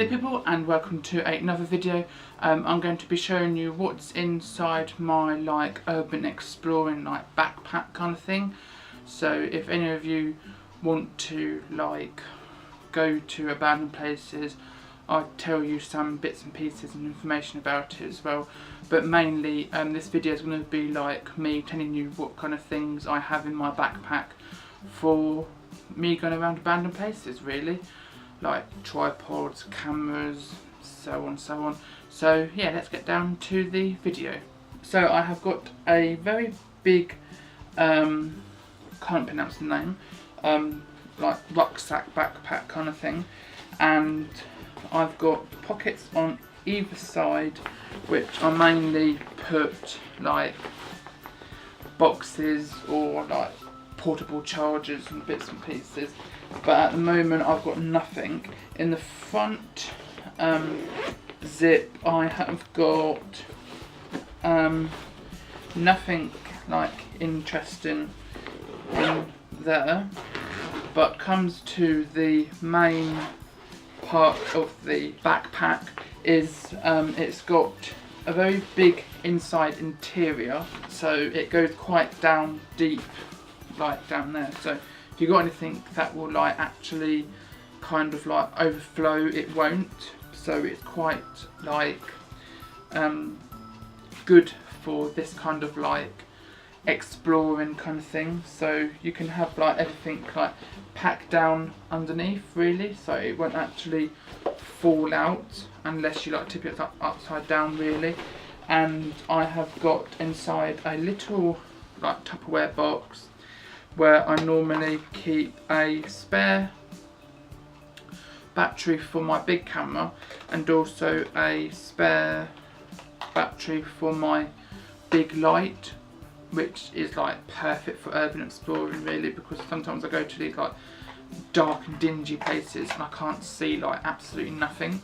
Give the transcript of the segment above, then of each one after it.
Hello people, and welcome to another video. I'm going to be showing you what's inside my urban exploring backpack kind of thing. So if any of you want to go to abandoned places, I'll tell you some bits and pieces and information about it as well. But mainly this video is going to be me telling you what kind of things I have in my backpack for me going around abandoned places, really. Like tripods, cameras, so on. So yeah, let's get down to the video. So I have got a very big, can't pronounce the name, rucksack backpack kind of thing, and I've got pockets on either side which I mainly put boxes or portable chargers and bits and pieces. But at the moment I've got nothing. In the front zip I have got nothing interesting in there, but comes to the main part of the backpack is it's got a very big inside interior, so it goes quite down deep, down there. So if you've got anything that will actually kind of overflow, it won't. So it's quite good for this kind of exploring kind of thing. So you can have everything packed down underneath, really, so it won't actually fall out unless you tip it upside down, really. And I have got inside a little Tupperware box where I normally keep a spare battery for my big camera and also a spare battery for my big light, which is perfect for urban exploring, really, because sometimes I go to these dark and dingy places and I can't see absolutely nothing.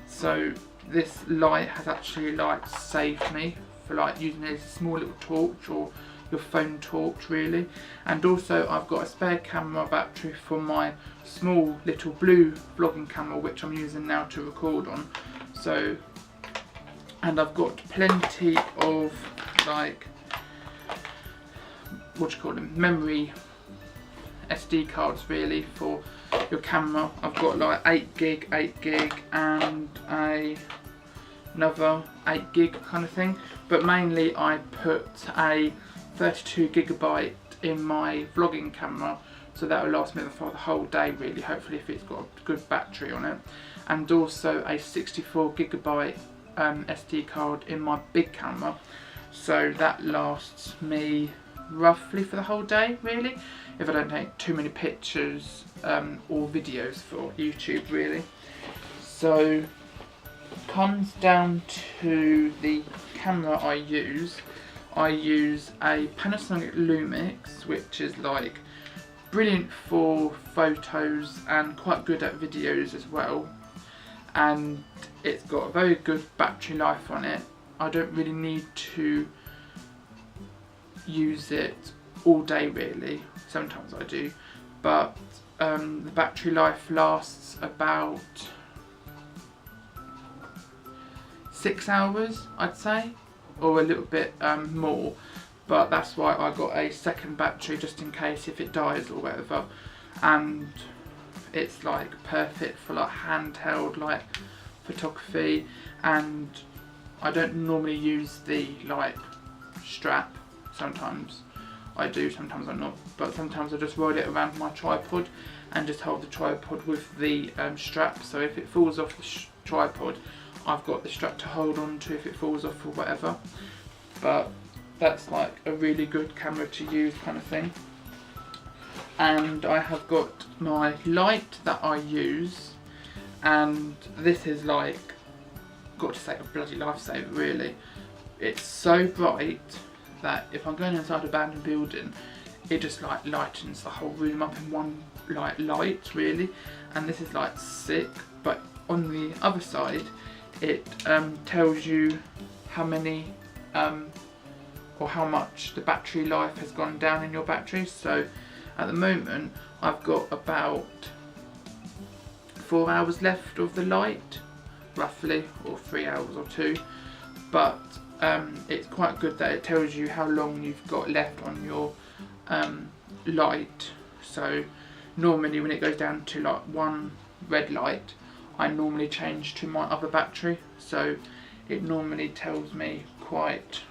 So this light has actually saved me for using a small little torch or your phone torch, really. And also I've got a spare camera battery for my small little blue vlogging camera, which I'm using now to record on. So, and I've got plenty of memory SD cards, really, for your camera. I've got 8 gig and another 8 gig kind of thing, but mainly I put a 32 gigabyte in my vlogging camera, so that will last me for the whole day, really, hopefully, if it's got a good battery on it. And also a 64 gigabyte SD card in my big camera, so that lasts me roughly for the whole day, really, if I don't take too many pictures or videos for YouTube, really. So comes down to the camera I use a Panasonic Lumix, which is brilliant for photos and quite good at videos as well, and it's got a very good battery life on it. I don't really need to use it all day, really. Sometimes I do, but the battery life lasts about 6 hours, I'd say, or a little bit more, but that's why I got a second battery just in case if it dies or whatever. And it's perfect for handheld photography, and I don't normally use the strap. Sometimes I do, sometimes I'm not, but sometimes I just ride it around my tripod and just hold the tripod with the strap, so if it falls off the tripod, I've got the strap to hold on to if it falls off or whatever. But that's a really good camera to use kind of thing. And I have got my light that I use, and this is got to say, a bloody lifesaver, really. It's so bright that if I'm going inside an abandoned building, it just lightens the whole room up in one light, really. And this is sick. But on the other side, it tells you how many or how much the battery life has gone down in your battery. So at the moment I've got about 4 hours left of the light, roughly, or 3 hours or 2. But it's quite good that it tells you how long you've got left on your light. So normally when it goes down to like 1 red light, I normally change to my other battery, so it normally tells me quite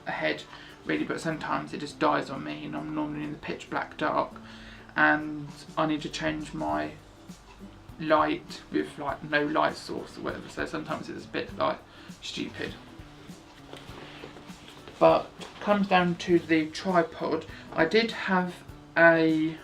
ahead really, but sometimes it just dies on me and I'm normally in the pitch black dark and I need to change my light with like no light source or whatever, so sometimes it's a bit like stupid. But comes down to the tripod, I did have a,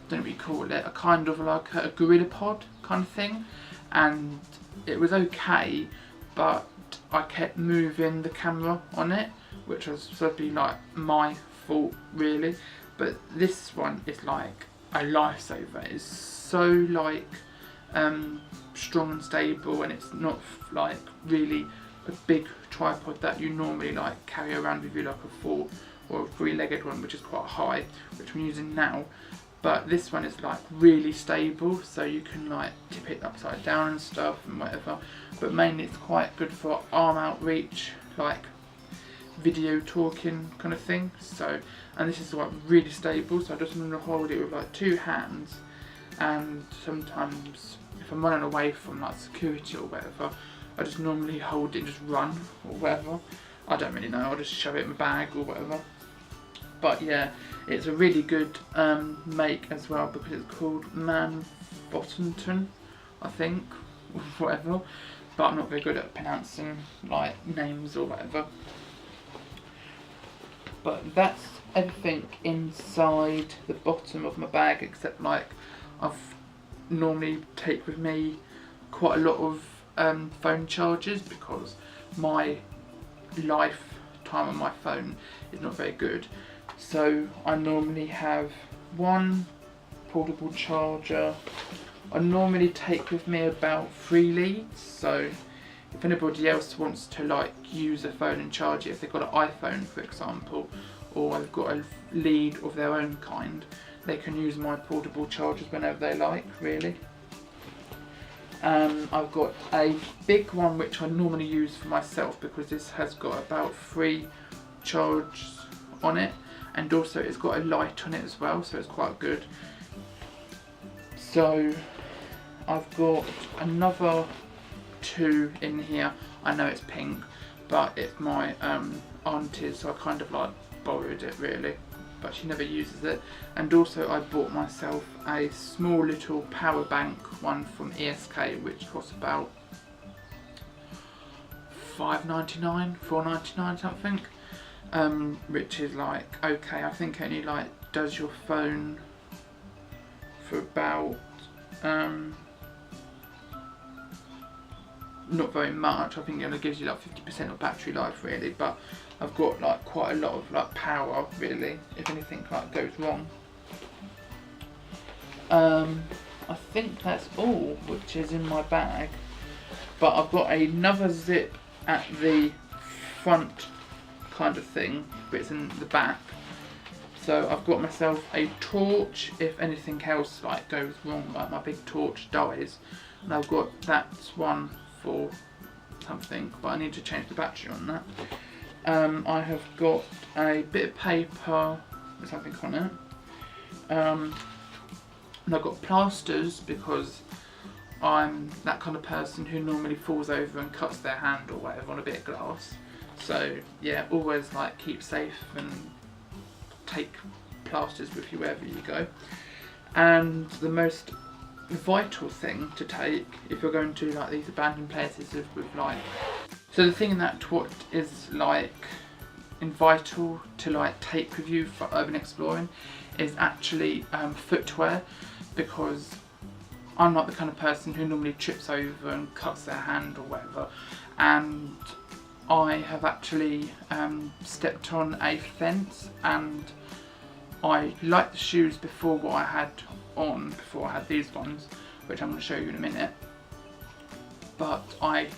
don't know what you call it, a kind of like a gorilla pod kind of thing, and it was okay, but I kept moving the camera on it, which was supposed to be like my fault really. But this one is like a lifesaver. It's so like strong and stable, and it's not like really a big tripod that you normally like carry around with you, like a 4 or a 3-legged one, which is quite high, which I'm using now. But this one is like really stable, so you can like tip it upside down and stuff and whatever. But mainly it's quite good for arm outreach, like video talking kind of thing. So, and this is like really stable, so I just want to hold it with like 2 hands, and sometimes if I'm running away from like security or whatever, I just normally hold it and just run or whatever. I don't really know, I'll just shove it in my bag or whatever. But yeah, it's a really good make as well, because it's called Man Bottomton, I think, or whatever. But I'm not very good at pronouncing like names or whatever. But that's everything inside the bottom of my bag, except like I've normally take with me quite a lot of phone chargers, because my lifetime on my phone is not very good. So I normally have 1 portable charger. I normally take with me about 3 leads, so if anybody else wants to like use a phone and charge it, if they've got an iPhone for example, or they've got a lead of their own kind, they can use my portable chargers whenever they like really. I've got a big one which I normally use for myself, because this has got about 3 charges on it, and also it's got a light on it as well, so it's quite good. So I've got another 2 in here. I know it's pink, but it's my auntie's, so I kind of like borrowed it really, but she never uses it. And also I bought myself a small little power bank one from ESK, which costs about £5.99, £4.99 something, which is like okay. I think it only like does your phone for about not very much. I think it only gives you like 50% of battery life really, but I've got like quite a lot of like power really if anything like goes wrong. I think that's all which is in my bag, but I've got another zip at the front kind of thing, but it's in the back. So I've got myself a torch if anything else like goes wrong, like my big torch dies, and I've got that one for something, but I need to change the battery on that. I have got a bit of paper with something on it, and I've got plasters because I'm that kind of person who normally falls over and cuts their hand or whatever on a bit of glass. So yeah, always like keep safe and take plasters with you wherever you go. And the most vital thing to take if you're going to like these abandoned places with like, so the thing that what is like vital to like take with you for urban exploring is actually footwear, because I'm not the kind of person who normally trips over and cuts their hand or whatever, and I have actually stepped on a fence, and I liked the shoes before what I had on, before I had these ones, which I'm going to show you in a minute, but I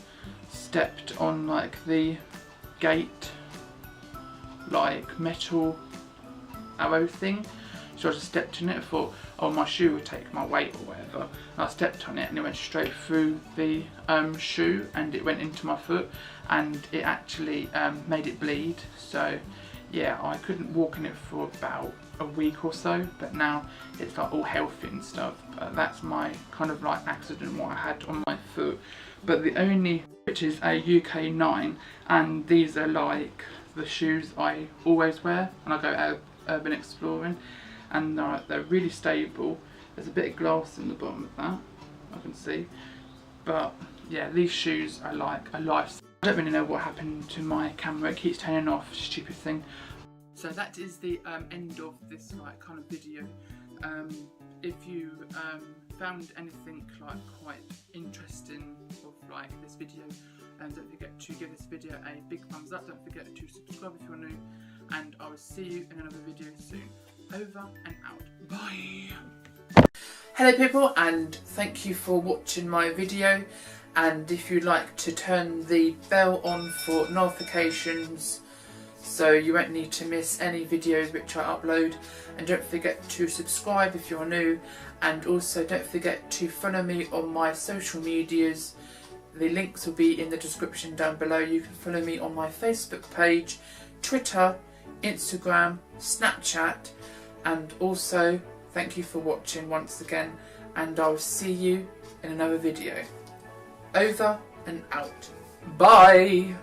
stepped on like the gate like metal arrow thing, So I just stepped in it. I thought, oh, my shoe would take my weight or whatever. And I stepped on it and it went straight through the shoe and it went into my foot, and it actually made it bleed. So yeah, I couldn't walk in it for about a week or so, but now it's like all healthy and stuff. But that's my kind of like accident what I had on my foot. But the only, which is a UK 9, and these are like the shoes I always wear when I go urban exploring, and they're really stable. There's a bit of glass in the bottom of that, I can see. But yeah, these shoes are like a lifesaver. I don't really know what happened to my camera, it keeps turning off, stupid thing. So that is the end of this like kind of video. If you found anything like quite interesting of like this video, don't forget to give this video a big thumbs up. Don't forget to subscribe if you're new, and I will see you in another video soon. Over and out. Bye. Hello people, and thank you for watching my video. And if you'd like to turn the bell on for notifications, so you won't need to miss any videos which I upload, and don't forget to subscribe if you're new, and also don't forget to follow me on my social medias. The links will be in the description down below. You can follow me on my Facebook page, Twitter, Instagram, Snapchat, and also thank you for watching once again, and I'll see you in another video. Over and out. Bye!